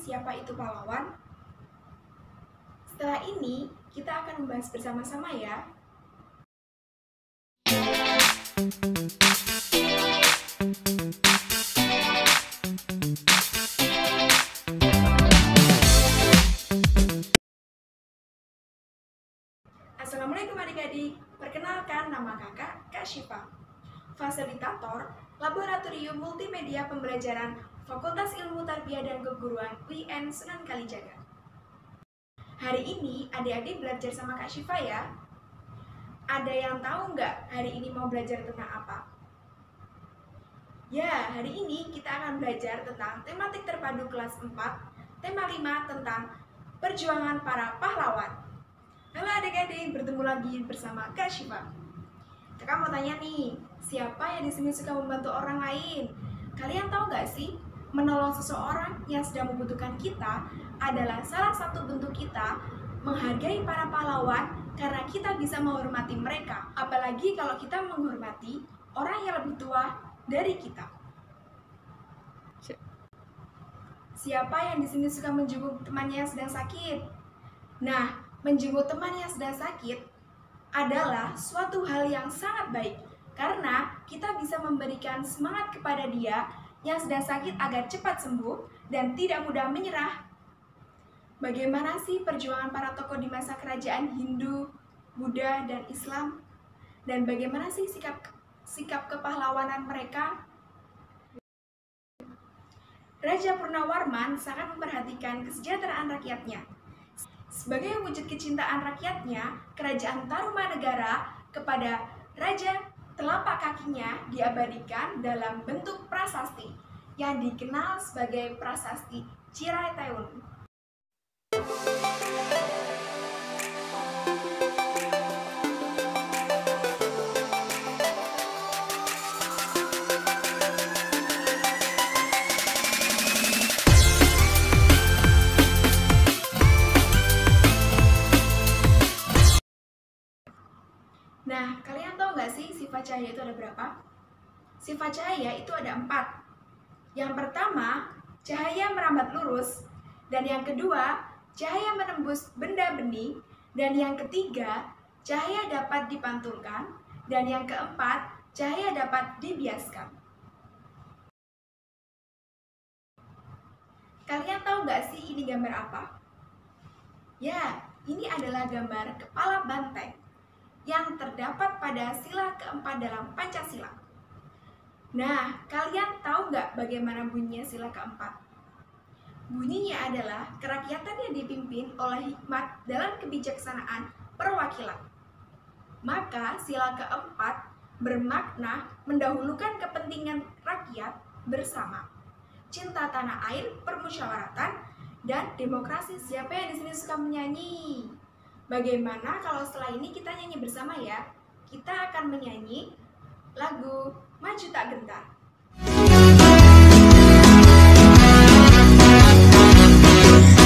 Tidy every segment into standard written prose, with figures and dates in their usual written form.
siapa itu pahlawan? Setelah ini, kita akan membahas bersama-sama ya. Assalamualaikum adik-adik, perkenalkan nama kakak, Kak Syifa, fasilitator Laboratorium Multimedia Pembelajaran Fakultas Ilmu Tarbiyah dan Keguruan UIN Sunan Kalijaga. Hari ini adik-adik belajar sama Kak Syifa ya. Ada yang tahu nggak hari ini mau belajar tentang apa? Ya, hari ini kita akan belajar tentang tematik terpadu kelas 4, tema 5 tentang perjuangan para pahlawan. Halo adik-adik, bertemu lagi bersama Kak Syifa. Kakak mau tanya nih, siapa yang di sini suka membantu orang lain? Kalian tahu nggak sih, menolong seseorang yang sedang membutuhkan kita adalah salah satu bentuk kita menghargai para pahlawan karena kita bisa menghormati mereka. Apalagi kalau kita menghormati orang yang lebih tua dari kita. Siapa yang di sini suka menjenguk temannya yang sedang sakit? Nah, menjenguk teman yang sedang sakit adalah suatu hal yang sangat baik karena kita bisa memberikan semangat kepada dia yang sedang sakit agar cepat sembuh dan tidak mudah menyerah. Bagaimana sih perjuangan para tokoh di masa kerajaan Hindu, Buddha, dan Islam? Dan bagaimana sih sikap kepahlawanan mereka? Raja Purnawarman sangat memperhatikan kesejahteraan rakyatnya. Sebagai wujud kecintaan rakyatnya, kerajaan Tarumanegara kepada Raja Telapak Kakinya diabadikan dalam bentuk prasasti yang dikenal sebagai prasasti Chirateun. Nah, kalian tahu nggak sih sifat cahaya itu ada berapa? Sifat cahaya itu ada 4. Yang pertama, cahaya merambat lurus. Dan yang kedua, cahaya menembus benda bening. Dan yang ketiga, cahaya dapat dipantulkan. Dan yang keempat, cahaya dapat dibiaskan. Kalian tahu nggak sih ini gambar apa? Ya, ini adalah gambar kepala banteng yang terdapat pada sila keempat dalam Pancasila. Nah, kalian tahu nggak bagaimana bunyinya sila keempat? Bunyinya adalah kerakyatan yang dipimpin oleh hikmat dalam kebijaksanaan perwakilan. Maka sila keempat bermakna mendahulukan kepentingan rakyat bersama, cinta tanah air, permusyawaratan, dan demokrasi. Siapa yang di sini suka menyanyi? Bagaimana kalau setelah ini kita nyanyi bersama ya? Kita akan menyanyi lagu Maju Tak Gentar.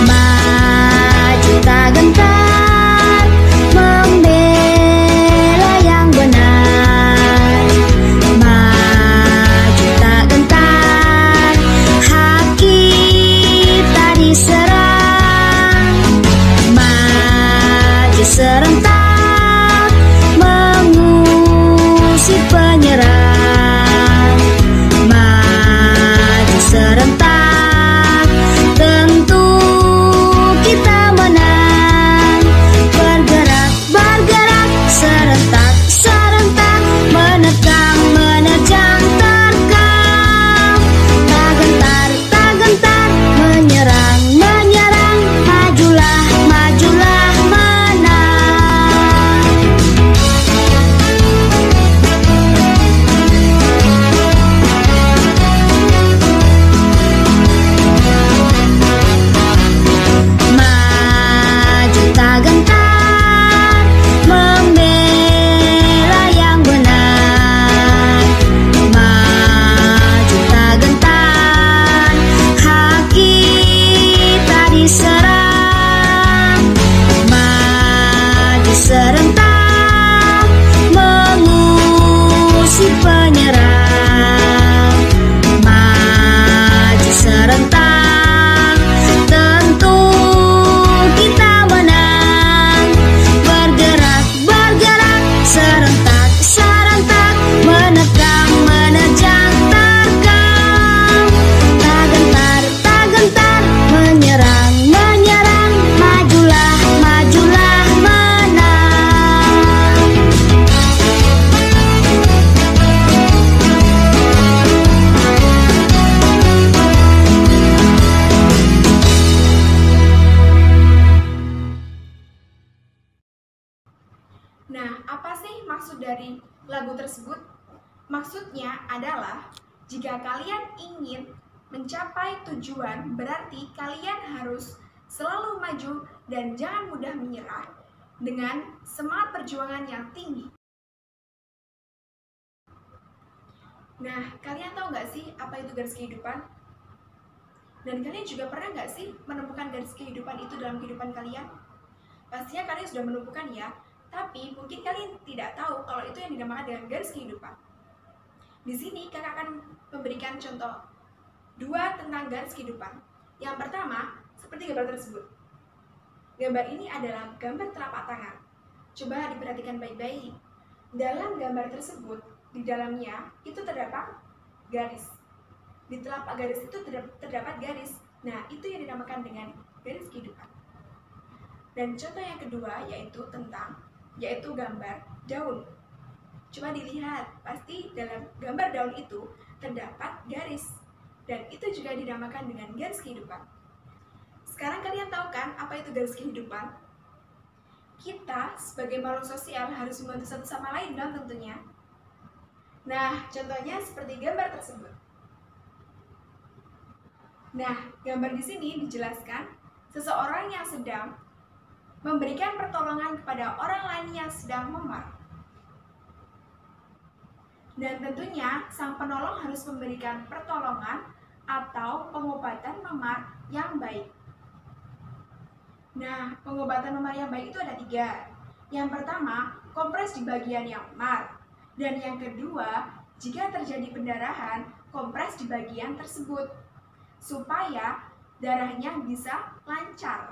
Maju tak gentar, membela yang benar. Maju tak gentar, hak kita diserang. Maju serentak, mengusir penyerang. dari lagu tersebut? Maksudnya adalah jika kalian ingin mencapai tujuan, berarti kalian harus selalu maju dan jangan mudah menyerah dengan semangat perjuangan yang tinggi. Nah, kalian tahu nggak sih apa itu garis kehidupan? Dan kalian juga pernah nggak sih menemukan garis kehidupan itu dalam kehidupan kalian? Pastinya kalian sudah menemukan ya, tapi mungkin kalian tidak tahu kalau itu yang dinamakan dengan garis kehidupan. Di sini kakak akan memberikan contoh dua tentang garis kehidupan. Yang pertama, seperti gambar tersebut. Gambar ini adalah gambar telapak tangan. Coba diperhatikan baik-baik. Dalam gambar tersebut, di dalamnya itu terdapat garis. Di telapak garis itu terdapat garis. Nah, itu yang dinamakan dengan garis kehidupan. Dan contoh yang kedua yaitu gambar daun. Coba dilihat, pasti dalam gambar daun itu terdapat garis. Dan itu juga dinamakan dengan garis kehidupan. Sekarang kalian tahu kan apa itu garis kehidupan? Kita sebagai makhluk sosial harus membantu satu sama lain dong tentunya. Nah, contohnya seperti gambar tersebut. Nah, gambar di sini dijelaskan seseorang yang sedang memberikan pertolongan kepada orang lain yang sedang memar. Dan tentunya sang penolong harus memberikan pertolongan atau pengobatan memar yang baik. Nah, pengobatan memar yang baik itu ada 3. Yang pertama, kompres di bagian yang memar. Dan yang kedua, jika terjadi pendarahan, kompres di bagian tersebut supaya darahnya bisa lancar.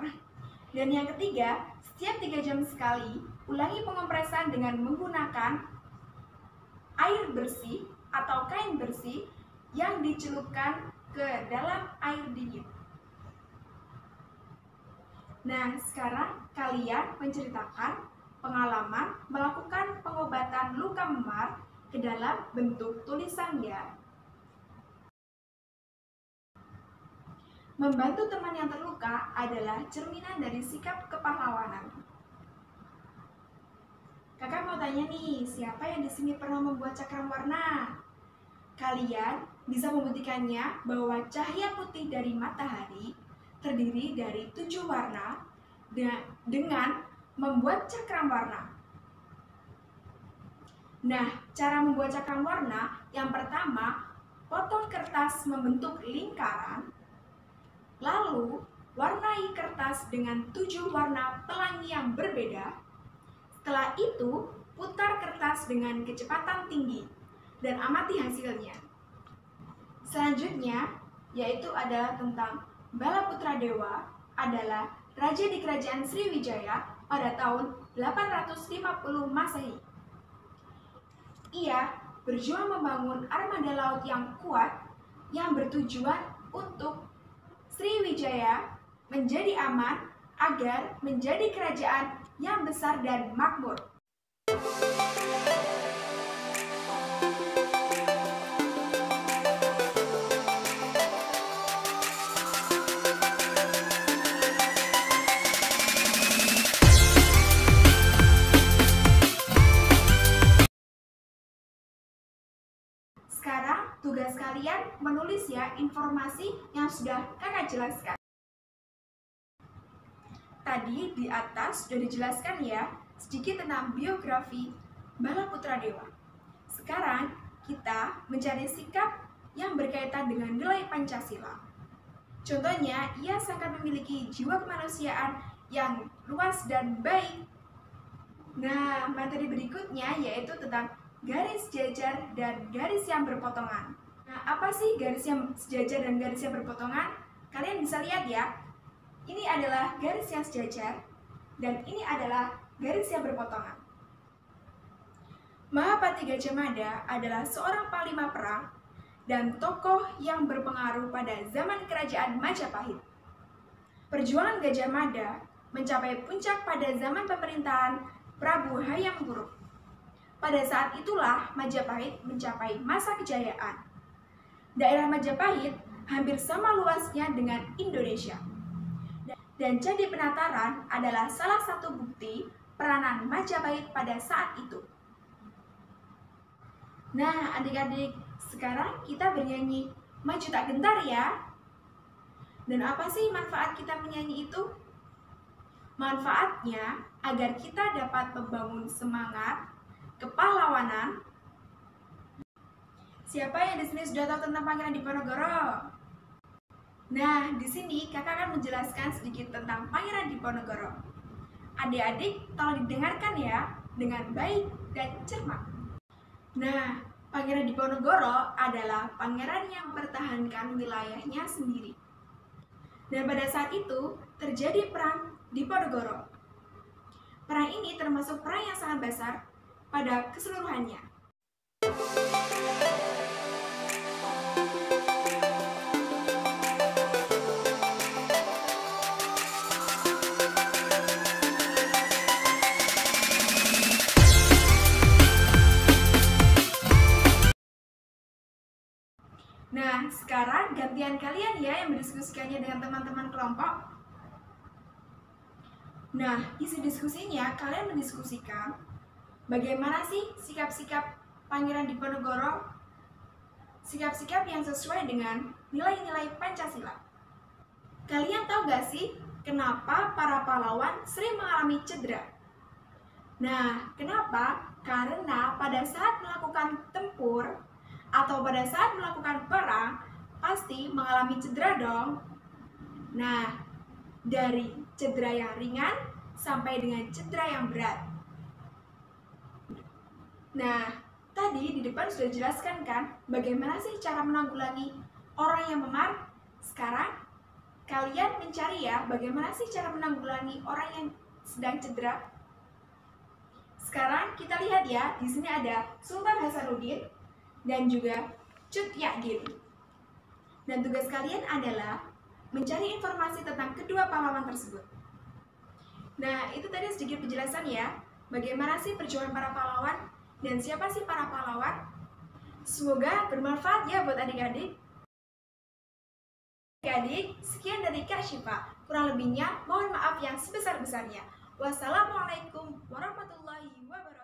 Dan yang ketiga, setiap 3 jam sekali, ulangi pengompresan dengan menggunakan air bersih atau kain bersih yang dicelupkan ke dalam air dingin. Nah, sekarang kalian menceritakan pengalaman melakukan pengobatan luka memar ke dalam bentuk tulisan ya. Membantu teman yang terluka adalah cerminan dari sikap kepahlawanan. Kakak mau tanya nih, siapa yang di sini pernah membuat cakram warna? Kalian bisa membuktikannya bahwa cahaya putih dari matahari terdiri dari 7 warna dengan membuat cakram warna. Nah, cara membuat cakram warna yang pertama, potong kertas membentuk lingkaran, lalu warnai kertas dengan 7 warna pelangi yang berbeda. Setelah itu, putar kertas dengan kecepatan tinggi dan amati hasilnya. Selanjutnya, yaitu adalah tentang Balaputradewa adalah raja di kerajaan Sriwijaya pada tahun 850 Masehi. Ia berjuang membangun armada laut yang kuat yang bertujuan untuk Sriwijaya menjadi aman agar menjadi kerajaan yang besar dan makmur. Sekarang tugas kalian menulis ya informasi yang sudah kakak jelaskan. Tadi di atas sudah dijelaskan ya sedikit tentang biografi Balaputradewa. Sekarang kita mencari sikap yang berkaitan dengan nilai Pancasila. Contohnya, ia sangat memiliki jiwa kemanusiaan yang luas dan baik. Nah, materi berikutnya yaitu tentang garis sejajar dan garis yang berpotongan. Nah, apa sih garis yang sejajar dan garis yang berpotongan? Kalian bisa lihat ya. Ini adalah garis yang sejajar dan ini adalah garis yang berpotongan. Mahapati Gajah Mada adalah seorang panglima perang dan tokoh yang berpengaruh pada zaman kerajaan Majapahit. Perjuangan Gajah Mada mencapai puncak pada zaman pemerintahan Prabu Hayam Wuruk. Pada saat itulah Majapahit mencapai masa kejayaan. Daerah Majapahit hampir sama luasnya dengan Indonesia. Dan Candi Penataran adalah salah satu bukti peranan Majapahit pada saat itu. Nah, adik-adik, sekarang kita bernyanyi Maju Tak Gentar ya. Dan apa sih manfaat kita menyanyi itu? Manfaatnya agar kita dapat membangun semangat kepahlawanan. Siapa yang di sini sudah tahu tentang Pangeran Diponegoro? Nah, di sini kakak akan menjelaskan sedikit tentang Pangeran Diponegoro. Adik-adik, tolong didengarkan ya dengan baik dan cermat. Nah, Pangeran Diponegoro adalah pangeran yang mempertahankan wilayahnya sendiri. Dan pada saat itu terjadi perang Diponegoro. Perang ini termasuk perang yang sangat besar pada keseluruhannya. Nah, sekarang gantian kalian ya yang mendiskusikannya dengan teman-teman kelompok. Nah, isi diskusinya kalian mendiskusikan bagaimana sih sikap-sikap Pangeran Diponegoro, sikap-sikap yang sesuai dengan nilai-nilai Pancasila. Kalian tahu gak sih kenapa para pahlawan sering mengalami cedera? Nah, kenapa? Karena pada saat melakukan tempur atau pada saat melakukan perang, pasti mengalami cedera dong. Nah, dari cedera yang ringan sampai dengan cedera yang berat. Nah, tadi di depan sudah dijelaskan kan bagaimana sih cara menanggulangi orang yang memar? Sekarang kalian mencari ya bagaimana sih cara menanggulangi orang yang sedang cedera. Sekarang kita lihat ya, di sini ada Sultan Hasanuddin dan juga Cut Nyak. Dan tugas kalian adalah mencari informasi tentang kedua pahlawan tersebut. Nah, itu tadi sedikit penjelasan ya, bagaimana sih perjuangan para pahlawan dan siapa sih para pahlawan. Semoga bermanfaat ya buat adik-adik. Adik-adik, sekian dari Kak Syifa. Kurang lebihnya, mohon maaf yang sebesar-besarnya. Wassalamualaikum warahmatullahi wabarakatuh.